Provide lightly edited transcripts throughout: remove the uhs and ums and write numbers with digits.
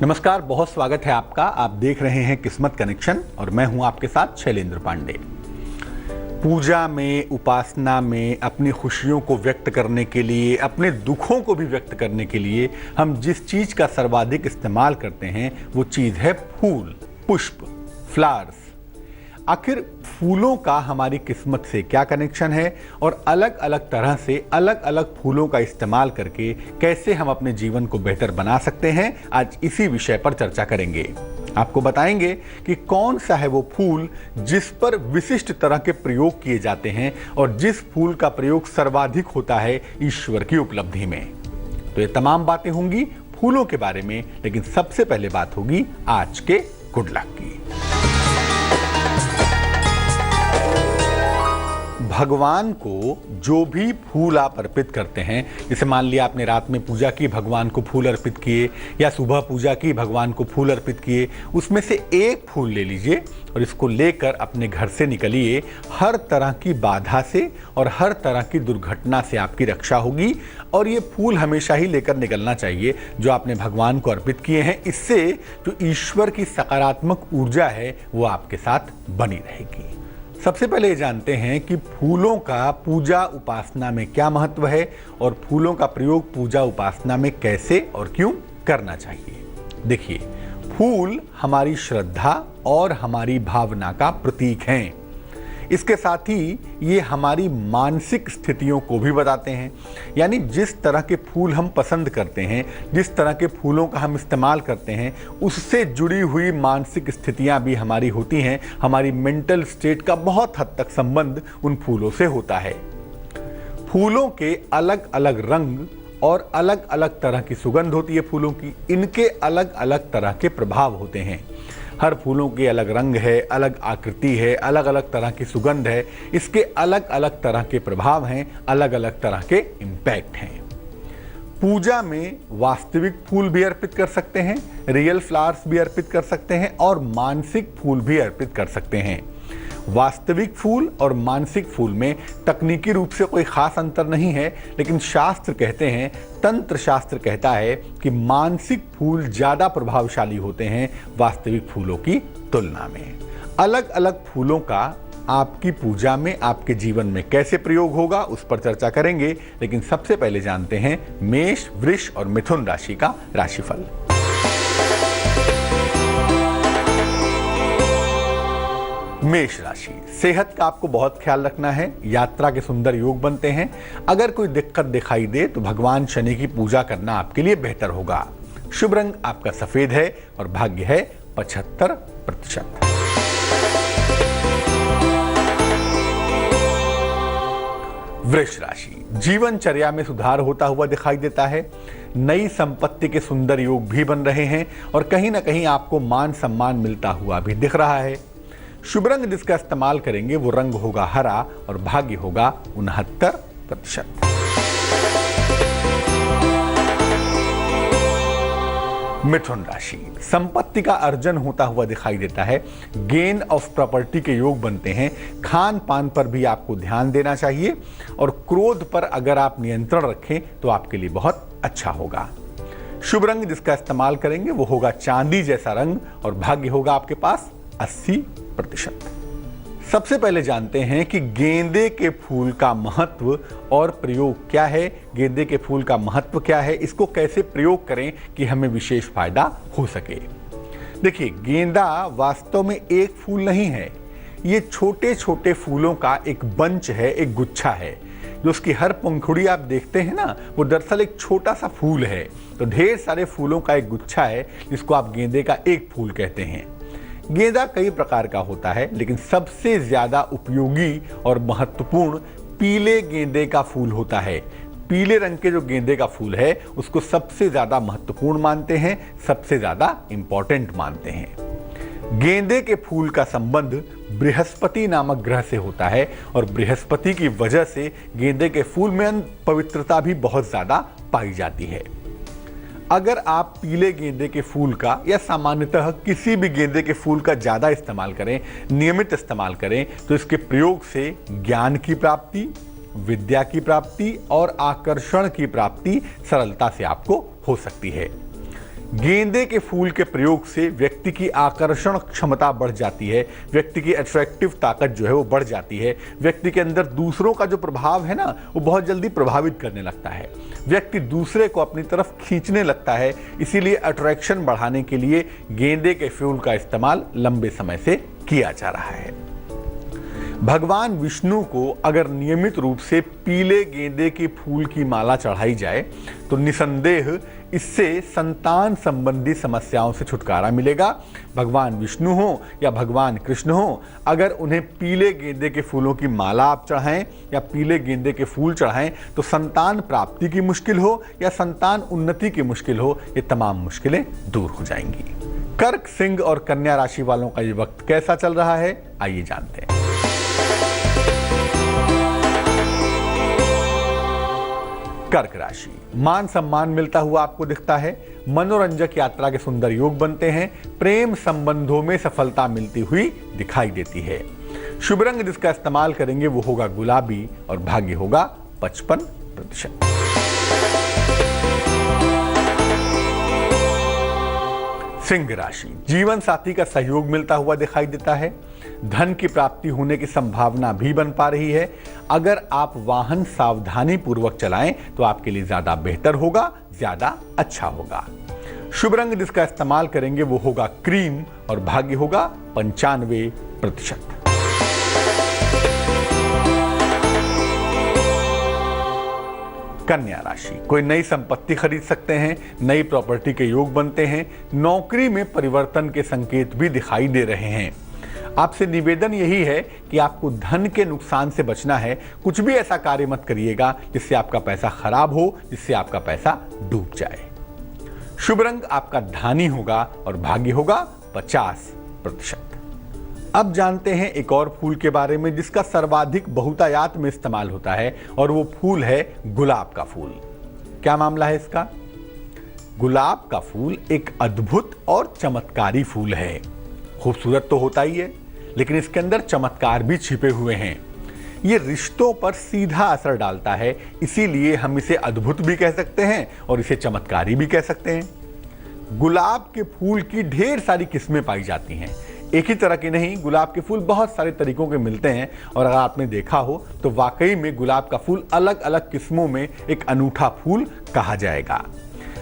नमस्कार, बहुत स्वागत है आपका। आप देख रहे हैं किस्मत कनेक्शन और मैं हूं आपके साथ शैलेंद्र पांडे। पूजा में, उपासना में अपनी खुशियों को व्यक्त करने के लिए, अपने दुखों को भी व्यक्त करने के लिए हम जिस चीज का सर्वाधिक इस्तेमाल करते हैं वो चीज है फूल, पुष्प, फ्लावर्स। आखिर फूलों का हमारी किस्मत से क्या कनेक्शन है और अलग अलग तरह से अलग अलग फूलों का इस्तेमाल करके कैसे हम अपने जीवन को बेहतर बना सकते हैं, आज इसी विषय पर चर्चा करेंगे। आपको बताएंगे कि कौन सा है वो फूल जिस पर विशिष्ट तरह के प्रयोग किए जाते हैं और जिस फूल का प्रयोग सर्वाधिक होता है ईश्वर की उपलब्धि में। तो ये तमाम बातें होंगी फूलों के बारे में, लेकिन सबसे पहले बात होगी आज के गुड लक की। भगवान को जो भी फूल आप अर्पित करते हैं, जैसे मान लिया आपने रात में पूजा की, भगवान को फूल अर्पित किए, या सुबह पूजा की, भगवान को फूल अर्पित किए, उसमें से एक फूल ले लीजिए और इसको लेकर अपने घर से निकलिए। हर तरह की बाधा से और हर तरह की दुर्घटना से आपकी रक्षा होगी। और ये फूल हमेशा ही लेकर निकलना चाहिए जो आपने भगवान को अर्पित किए हैं। इससे जो ईश्वर की सकारात्मक ऊर्जा है वो आपके साथ बनी रहेगी। सबसे पहले जानते हैं कि फूलों का पूजा उपासना में क्या महत्व है और फूलों का प्रयोग पूजा उपासना में कैसे और क्यों करना चाहिए। देखिए, फूल हमारी श्रद्धा और हमारी भावना का प्रतीक हैं। इसके साथ ही ये हमारी मानसिक स्थितियों को भी बताते हैं। यानी जिस तरह के फूल हम पसंद करते हैं, जिस तरह के फूलों का हम इस्तेमाल करते हैं, उससे जुड़ी हुई मानसिक स्थितियां भी हमारी होती हैं। हमारी मेंटल स्टेट का बहुत हद तक संबंध उन फूलों से होता है। फूलों के अलग अलग रंग और अलग अलग तरह की सुगंध होती है फूलों की। इनके अलग अलग तरह के प्रभाव होते हैं। हर फूलों के अलग रंग है, अलग आकृति है, अलग अलग तरह की सुगंध है। इसके अलग अलग तरह के प्रभाव हैं, अलग अलग तरह के इम्पैक्ट हैं। पूजा में वास्तविक फूल भी अर्पित कर सकते हैं, रियल फ्लावर्स भी अर्पित कर सकते हैं और मानसिक फूल भी अर्पित कर सकते हैं। वास्तविक फूल और मानसिक फूल में तकनीकी रूप से कोई खास अंतर नहीं है, लेकिन शास्त्र कहते हैं, तंत्र शास्त्र कहता है कि मानसिक फूल ज़्यादा प्रभावशाली होते हैं वास्तविक फूलों की तुलना में। अलग अलग फूलों का आपकी पूजा में, आपके जीवन में कैसे प्रयोग होगा उस पर चर्चा करेंगे, लेकिन सबसे पहले जानते हैं मेष, वृष और मिथुन राशि का राशिफल। मेष राशि, सेहत का आपको बहुत ख्याल रखना है। यात्रा के सुंदर योग बनते हैं। अगर कोई दिक्कत दिखाई दे तो भगवान शनि की पूजा करना आपके लिए बेहतर होगा। शुभ रंग आपका सफेद है और भाग्य है 75%। वृष राशि, जीवनचर्या में सुधार होता हुआ दिखाई देता है। नई संपत्ति के सुंदर योग भी बन रहे हैं और कहीं ना कहीं आपको मान सम्मान मिलता हुआ भी दिख रहा है। शुभ रंग जिसका इस्तेमाल करेंगे वो रंग होगा हरा और भाग्य होगा 69%। मिथुन राशि, संपत्ति का अर्जन होता हुआ दिखाई देता है। गेन ऑफ प्रॉपर्टी के योग बनते हैं। खान पान पर भी आपको ध्यान देना चाहिए और क्रोध पर अगर आप नियंत्रण रखें तो आपके लिए बहुत अच्छा होगा। शुभ रंग जिसका इस्तेमाल करेंगे वो होगा चांदी जैसा रंग और भाग्य होगा आपके पास 80%। सबसे पहले जानते हैं कि गेंदे के फूल का महत्व और प्रयोग क्या है। गेंदे के फूल का महत्व क्या है, इसको कैसे प्रयोग करें कि हमें विशेष फायदा हो सके। देखिए, गेंदा वास्तव में एक फूल नहीं है, ये छोटे छोटे फूलों का एक बंच है, एक गुच्छा है। जो उसकी हर पंखुड़ी आप देखते हैं ना, वो दरअसल एक छोटा सा फूल है। तो ढेर सारे फूलों का एक गुच्छा है जिसको आप गेंदे का एक फूल कहते हैं। गेंदा कई प्रकार का होता है, लेकिन सबसे ज्यादा उपयोगी और महत्वपूर्ण पीले गेंदे का फूल होता है। पीले रंग के जो गेंदे का फूल है उसको सबसे ज्यादा महत्वपूर्ण मानते हैं, सबसे ज्यादा इंपॉर्टेंट मानते हैं। गेंदे के फूल का संबंध बृहस्पति नामक ग्रह से होता है और बृहस्पति की वजह से गेंदे के फूल में पवित्रता भी बहुत ज्यादा पाई जाती है। अगर आप पीले गेंदे के फूल का या सामान्यतः किसी भी गेंदे के फूल का ज़्यादा इस्तेमाल करें, नियमित इस्तेमाल करें, तो इसके प्रयोग से ज्ञान की प्राप्ति, विद्या की प्राप्ति और आकर्षण की प्राप्ति सरलता से आपको हो सकती है। गेंदे के फूल के प्रयोग से व्यक्ति की आकर्षण क्षमता बढ़ जाती है, व्यक्ति की अट्रैक्टिव ताकत जो है वो बढ़ जाती है, व्यक्ति के अंदर दूसरों का जो प्रभाव है ना वो बहुत जल्दी प्रभावित करने लगता है, व्यक्ति दूसरे को अपनी तरफ खींचने लगता है। इसीलिए अट्रैक्शन बढ़ाने के लिए गेंदे के फूल का इस्तेमाल लंबे समय से किया जा रहा है। भगवान विष्णु को अगर नियमित रूप से पीले गेंदे के फूल की माला चढ़ाई जाए तो निसंदेह इससे संतान संबंधी समस्याओं से छुटकारा मिलेगा। भगवान विष्णु हो या भगवान कृष्ण हो, अगर उन्हें पीले गेंदे के फूलों की माला आप चढ़ाएं या पीले गेंदे के फूल चढ़ाएं तो संतान प्राप्ति की मुश्किल हो या संतान उन्नति की मुश्किल हो, ये तमाम मुश्किलें दूर हो जाएंगी। कर्क, सिंह और कन्या राशि वालों का ये वक्त कैसा चल रहा है, आइए जानते हैं। कर्क राशि, मान सम्मान मिलता हुआ आपको दिखता है, मनोरंजक यात्रा के सुंदर योग बनते हैं, प्रेम संबंधों में सफलता मिलती हुई दिखाई देती है। शुभ रंग जिसका इस्तेमाल करेंगे वो होगा गुलाबी और भाग्य होगा 55%। सिंह राशि, जीवन साथी का सहयोग मिलता हुआ दिखाई देता है, धन की प्राप्ति होने की संभावना भी बन पा रही है। अगर आप वाहन सावधानी पूर्वक चलाएं तो आपके लिए ज्यादा बेहतर होगा, ज्यादा अच्छा होगा। शुभ रंग जिसका इस्तेमाल करेंगे वो होगा क्रीम और भाग्य होगा 95%। कन्या राशि, कोई नई संपत्ति खरीद सकते हैं, नई प्रॉपर्टी के योग बनते हैं, नौकरी में परिवर्तन के संकेत भी दिखाई दे रहे हैं। आपसे निवेदन यही है कि आपको धन के नुकसान से बचना है। कुछ भी ऐसा कार्य मत करिएगा जिससे आपका पैसा खराब हो, जिससे आपका पैसा डूब जाए। शुभ रंग आपका धानी होगा और भाग्य होगा 50%। अब जानते हैं एक और फूल के बारे में जिसका सर्वाधिक बहुतायात में इस्तेमाल होता है, और वो फूल है गुलाब का फूल। क्या मामला है इसका? गुलाब का फूल एक अद्भुत और चमत्कारी फूल है। खूबसूरत तो होता ही है, लेकिन इसके अंदर चमत्कार भी छिपे हुए हैं। ये रिश्तों पर सीधा असर डालता है, इसीलिए हम इसे अद्भुत भी कह सकते हैं और इसे चमत्कारी भी कह सकते हैं। गुलाब के फूल की ढेर सारी किस्में पाई जाती हैं, एक ही तरह की नहीं, गुलाब के फूल बहुत सारे तरीकों के मिलते हैं। और अगर आपने देखा हो तो वाकई में गुलाब का फूल अलग अलग किस्मों में एक अनूठा फूल कहा जाएगा।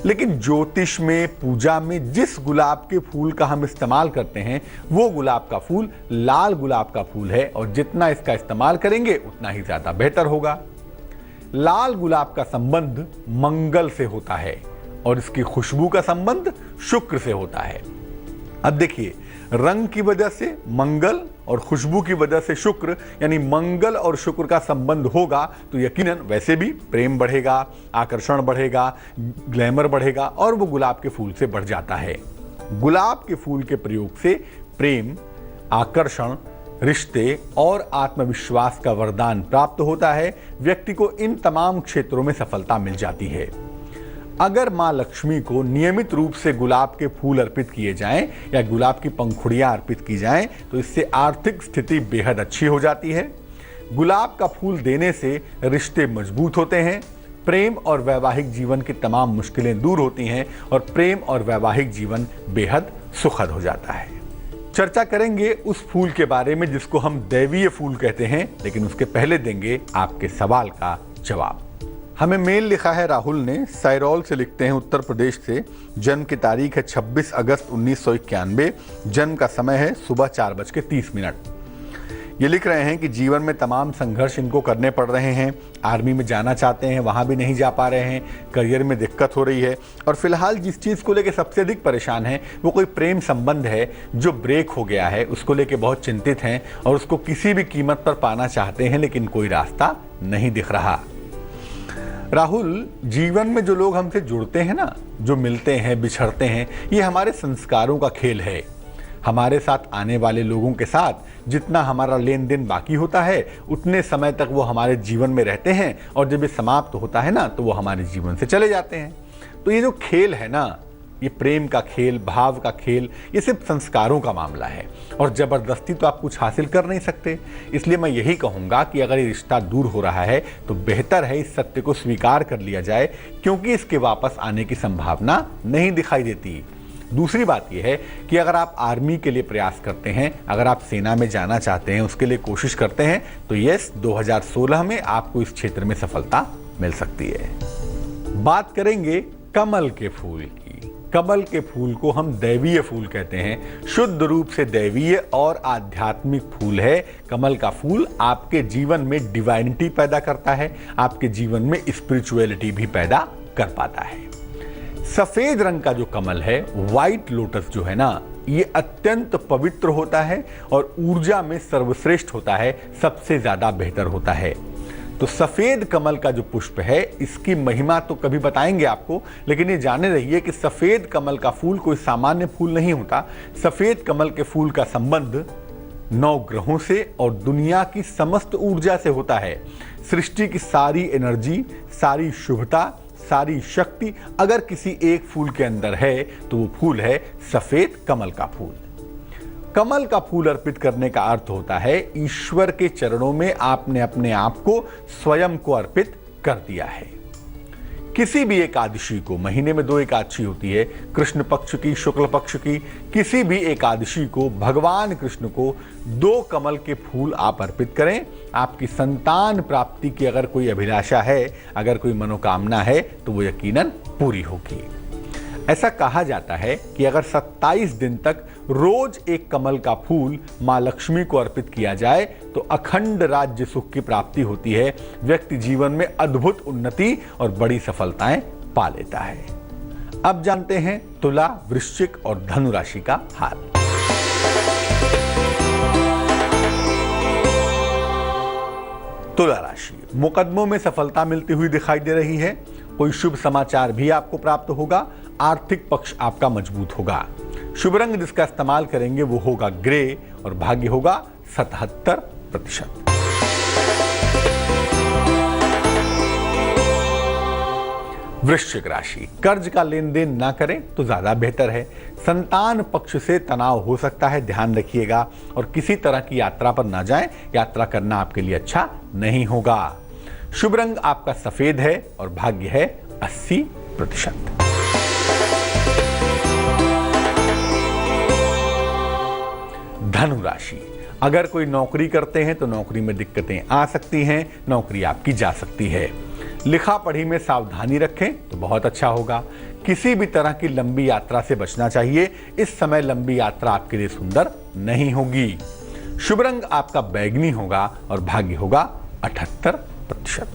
लेकिन ज्योतिष में, पूजा में जिस गुलाब के फूल का हम इस्तेमाल करते हैं वो गुलाब का फूल लाल गुलाब का फूल है, और जितना इसका इस्तेमाल करेंगे उतना ही ज्यादा बेहतर होगा। लाल गुलाब का संबंध मंगल से होता है और इसकी खुशबू का संबंध शुक्र से होता है। अब देखिए, रंग की वजह से मंगल और खुशबू की वजह से शुक्र, यानी मंगल और शुक्र का संबंध होगा तो यकीनन वैसे भी प्रेम बढ़ेगा, आकर्षण बढ़ेगा, ग्लैमर बढ़ेगा और वो गुलाब के फूल से बढ़ जाता है। गुलाब के फूल के प्रयोग से प्रेम, आकर्षण, रिश्ते और आत्मविश्वास का वरदान प्राप्त होता है। व्यक्ति को इन तमाम क्षेत्रों में सफलता मिल जाती है। अगर मां लक्ष्मी को नियमित रूप से गुलाब के फूल अर्पित किए जाएं या गुलाब की पंखुड़ियां अर्पित की जाएं तो इससे आर्थिक स्थिति बेहद अच्छी हो जाती है। गुलाब का फूल देने से रिश्ते मजबूत होते हैं, प्रेम और वैवाहिक जीवन की तमाम मुश्किलें दूर होती हैं और प्रेम और वैवाहिक जीवन बेहद सुखद हो जाता है। चर्चा करेंगे उस फूल के बारे में जिसको हम दैवीय फूल कहते हैं, लेकिन उसके पहले देंगे आपके सवाल का जवाब। हमें मेल लिखा है राहुल ने, सैरौल से लिखते हैं, उत्तर प्रदेश से। जन्म की तारीख है 26 अगस्त 1991। जन्म का समय है सुबह 4:30। ये लिख रहे हैं कि जीवन में तमाम संघर्ष इनको करने पड़ रहे हैं। आर्मी में जाना चाहते हैं, वहाँ भी नहीं जा पा रहे हैं, करियर में दिक्कत हो रही है, और फिलहाल जिस चीज़ को लेकर सबसे अधिक परेशान है वो कोई प्रेम संबंध है जो ब्रेक हो गया है। उसको लेकर बहुत चिंतित हैं और उसको किसी भी कीमत पर पाना चाहते हैं, लेकिन कोई रास्ता नहीं दिख रहा। राहुल, जीवन में जो लोग हमसे जुड़ते हैं ना, जो मिलते हैं, बिछड़ते हैं, ये हमारे संस्कारों का खेल है। हमारे साथ आने वाले लोगों के साथ जितना हमारा लेन देन बाकी होता है उतने समय तक वो हमारे जीवन में रहते हैं, और जब ये समाप्त होता है ना तो वो हमारे जीवन से चले जाते हैं। तो ये जो खेल है ना, ये प्रेम का खेल, भाव का खेल, ये सिर्फ संस्कारों का मामला है और जबरदस्ती तो आप कुछ हासिल कर नहीं सकते। इसलिए मैं यही कहूंगा कि अगर ये रिश्ता दूर हो रहा है तो बेहतर है इस सत्य को स्वीकार कर लिया जाए, क्योंकि इसके वापस आने की संभावना नहीं दिखाई देती। दूसरी बात यह है कि अगर आप आर्मी के लिए प्रयास करते हैं, अगर आप सेना में जाना चाहते हैं, उसके लिए कोशिश करते हैं, तो यस 2016 में आपको इस क्षेत्र में सफलता मिल सकती है। बात करेंगे कमल के फूल की। कमल के फूल को हम दैवीय फूल कहते हैं। शुद्ध रूप से दैवीय और आध्यात्मिक फूल है। कमल का फूल आपके जीवन में डिवाइनिटी पैदा करता है, आपके जीवन में स्पिरिचुअलिटी भी पैदा कर पाता है। सफेद रंग का जो कमल है, व्हाइट लोटस जो है ना, ये अत्यंत पवित्र होता है और ऊर्जा में सर्वश्रेष्ठ होता है, सबसे ज्यादा बेहतर होता है। तो सफेद कमल का जो पुष्प है, इसकी महिमा तो कभी बताएंगे आपको, लेकिन ये जाने रहिए कि सफेद कमल का फूल कोई सामान्य फूल नहीं होता। सफेद कमल के फूल का संबंध 9 ग्रहों से और दुनिया की समस्त ऊर्जा से होता है। सृष्टि की सारी एनर्जी, सारी शुभता, सारी शक्ति अगर किसी एक फूल के अंदर है तो वो फूल है सफेद कमल का फूल। कमल का फूल अर्पित करने का अर्थ होता है ईश्वर के चरणों में आपने अपने आप को, स्वयं को अर्पित कर दिया है। किसी भी एकादशी को, महीने में 2 एकादशी होती है, कृष्ण पक्ष की, शुक्ल पक्ष की, किसी भी एकादशी को भगवान कृष्ण को 2 कमल के फूल आप अर्पित करें। आपकी संतान प्राप्ति की अगर कोई अभिलाषा है, अगर कोई मनोकामना है, तो वो यकीनन पूरी होगी। ऐसा कहा जाता है कि अगर 27 दिन तक रोज एक कमल का फूल मां लक्ष्मी को अर्पित किया जाए तो अखंड राज्य सुख की प्राप्ति होती है। व्यक्ति जीवन में अद्भुत उन्नति और बड़ी सफलताएं पा लेता है। अब जानते हैं तुला, वृश्चिक और धनु राशि का हाल। तुला राशि, मुकदमों में सफलता मिलती हुई दिखाई दे रही है। कोई शुभ समाचार भी आपको प्राप्त होगा। आर्थिक पक्ष आपका मजबूत होगा। शुभ रंग जिसका इस्तेमाल करेंगे वो होगा ग्रे और भाग्य होगा 77%। वृश्चिक राशि, कर्ज का लेन देन ना करें तो ज्यादा बेहतर है। संतान पक्ष से तनाव हो सकता है, ध्यान रखिएगा। और किसी तरह की यात्रा पर ना जाएं, यात्रा करना आपके लिए अच्छा नहीं होगा। शुभ रंग आपका सफेद है और भाग्य है 80%। धनु राशि, अगर कोई नौकरी करते हैं तो नौकरी में दिक्कतें आ सकती हैं, नौकरी आपकी जा सकती है। लिखा पढ़ी में सावधानी रखें तो बहुत अच्छा होगा। किसी भी तरह की लंबी यात्रा से बचना चाहिए। इस समय लंबी यात्रा आपके लिए सुंदर नहीं होगी। शुभ रंग आपका बैंगनी होगा और भाग्य होगा 78%।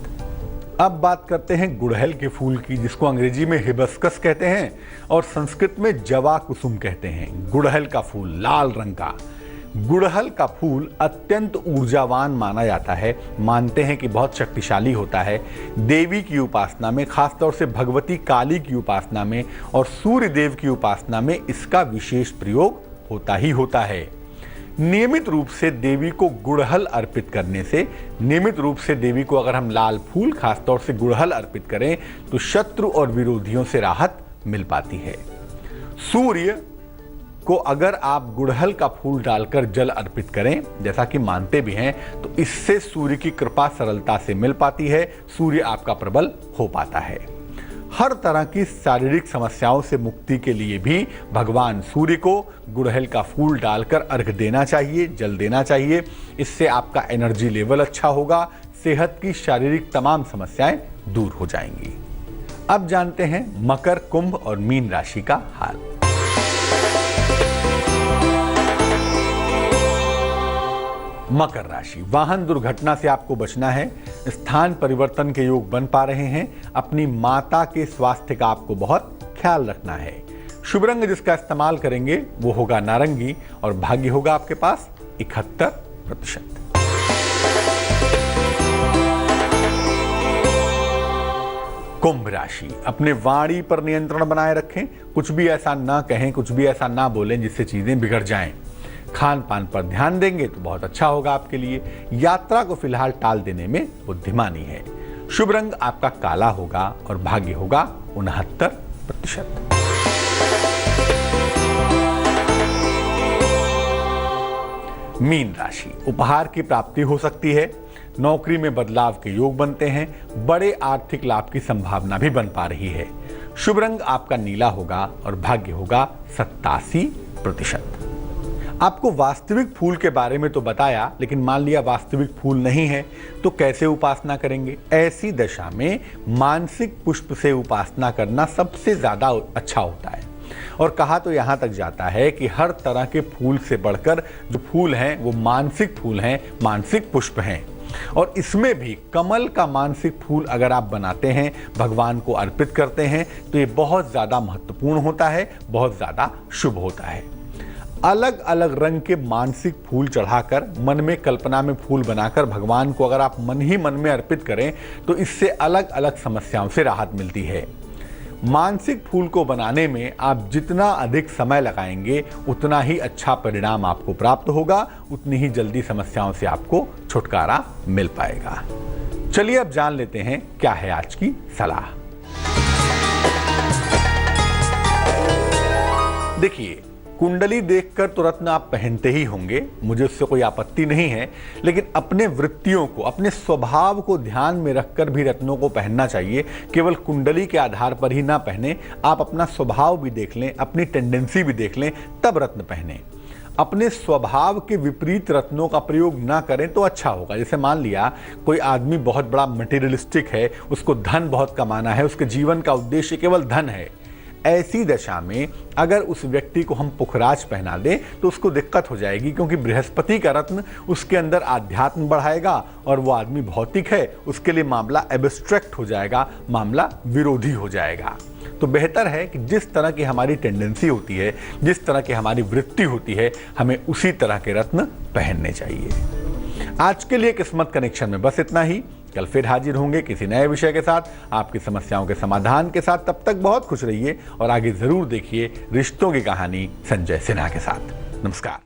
अब बात करते हैं गुड़हल के फूल की, जिसको अंग्रेजी में हिबिस्कस कहते हैं और संस्कृत में जवा कुसुम कहते हैं। गुड़हल का फूल लाल रंग का। गुड़हल का फूल अत्यंत ऊर्जावान माना जाता है। मानते हैं कि बहुत शक्तिशाली होता है। देवी की उपासना में, खासतौर से भगवती काली की उपासना में और सूर्य देव की उपासना में इसका विशेष प्रयोग होता ही होता है। नियमित रूप से देवी को गुड़हल अर्पित करने से, नियमित रूप से देवी को अगर हम लाल फूल, खासतौर से गुड़हल अर्पित करें तो शत्रु और विरोधियों से राहत मिल पाती है। सूर्य को अगर आप गुड़हल का फूल डालकर जल अर्पित करें, जैसा कि मानते भी हैं, तो इससे सूर्य की कृपा सरलता से मिल पाती है। सूर्य आपका प्रबल हो पाता है। हर तरह की शारीरिक समस्याओं से मुक्ति के लिए भी भगवान सूर्य को गुड़हल का फूल डालकर अर्घ देना चाहिए, जल देना चाहिए। इससे आपका एनर्जी लेवल अच्छा होगा, सेहत की शारीरिक तमाम समस्याएं दूर हो जाएंगी। अब जानते हैं मकर, कुंभ और मीन राशि का हाल। मकर राशि, वाहन दुर्घटना से आपको बचना है। स्थान परिवर्तन के योग बन पा रहे हैं। अपनी माता के स्वास्थ्य का आपको बहुत ख्याल रखना है। शुभ रंग जिसका इस्तेमाल करेंगे वो होगा नारंगी और भाग्य होगा आपके पास 71%। कुंभ राशि, अपने वाणी पर नियंत्रण बनाए रखें। कुछ भी ऐसा ना कहें, कुछ भी ऐसा ना बोलें जिससे चीजें बिगड़ जाएं। खान पान पर ध्यान देंगे तो बहुत अच्छा होगा आपके लिए। यात्रा को फिलहाल टाल देने में बुद्धिमानी है। शुभ रंग आपका काला होगा और भाग्य होगा 69%। मीन राशि, उपहार की प्राप्ति हो सकती है, नौकरी में बदलाव के योग बनते हैं, बड़े आर्थिक लाभ की संभावना भी बन पा रही है। शुभ रंग आपका नीला होगा और भाग्य होगा 87%। आपको वास्तविक फूल के बारे में तो बताया, लेकिन मान लिया वास्तविक फूल नहीं है तो कैसे उपासना करेंगे? ऐसी दशा में मानसिक पुष्प से उपासना करना सबसे ज्यादा अच्छा होता है। और कहा तो यहां तक जाता है कि हर तरह के फूल से बढ़कर जो फूल हैं वो मानसिक फूल हैं, मानसिक पुष्प हैं। और इसमें भी कमल का मानसिक फूल अगर आप बनाते हैं, भगवान को अर्पित करते हैं, तो ये बहुत ज्यादा महत्वपूर्ण होता है, बहुत ज्यादा शुभ होता है। अलग अलग रंग के मानसिक फूल चढ़ाकर, मन में कल्पना में फूल बनाकर भगवान को अगर आप मन ही मन में अर्पित करें तो इससे अलग अलग समस्याओं से राहत मिलती है। मानसिक फूल को बनाने में आप जितना अधिक समय लगाएंगे उतना ही अच्छा परिणाम आपको प्राप्त होगा, उतनी ही जल्दी समस्याओं से आपको छुटकारा मिल पाएगा। चलिए अब जान लेते हैं क्या है आज की सलाह। देखिए, कुंडली देखकर तो रत्न आप पहनते ही होंगे, मुझे उससे कोई आपत्ति नहीं है, लेकिन अपने वृत्तियों को, अपने स्वभाव को ध्यान में रखकर भी रत्नों को पहनना चाहिए। केवल कुंडली के आधार पर ही ना पहने, आप अपना स्वभाव भी देख लें, अपनी टेंडेंसी भी देख लें, तब रत्न पहने। अपने स्वभाव के विपरीत रत्नों का प्रयोग ना करें तो अच्छा होगा। जैसे मान लिया कोई आदमी बहुत बड़ा मटेरियलिस्टिक है, उसको धन बहुत कमाना है, उसके जीवन का उद्देश्य केवल धन है, ऐसी दशा में अगर उस व्यक्ति को हम पुखराज पहना दें तो उसको दिक्कत हो जाएगी, क्योंकि बृहस्पति का रत्न उसके अंदर आध्यात्म बढ़ाएगा और वो आदमी भौतिक है, उसके लिए मामला एब्स्ट्रैक्ट हो जाएगा, मामला विरोधी हो जाएगा। तो बेहतर है कि जिस तरह की हमारी टेंडेंसी होती है, जिस तरह की हमारी वृत्ति होती है, हमें उसी तरह के रत्न पहनने चाहिए। आज के लिए किस्मत कनेक्शन में बस इतना ही। कल फिर हाजिर होंगे किसी नए विषय के साथ, आपकी समस्याओं के समाधान के साथ। तब तक बहुत खुश रहिए और आगे जरूर देखिए रिश्तों की कहानी संजय सिन्हा के साथ। नमस्कार।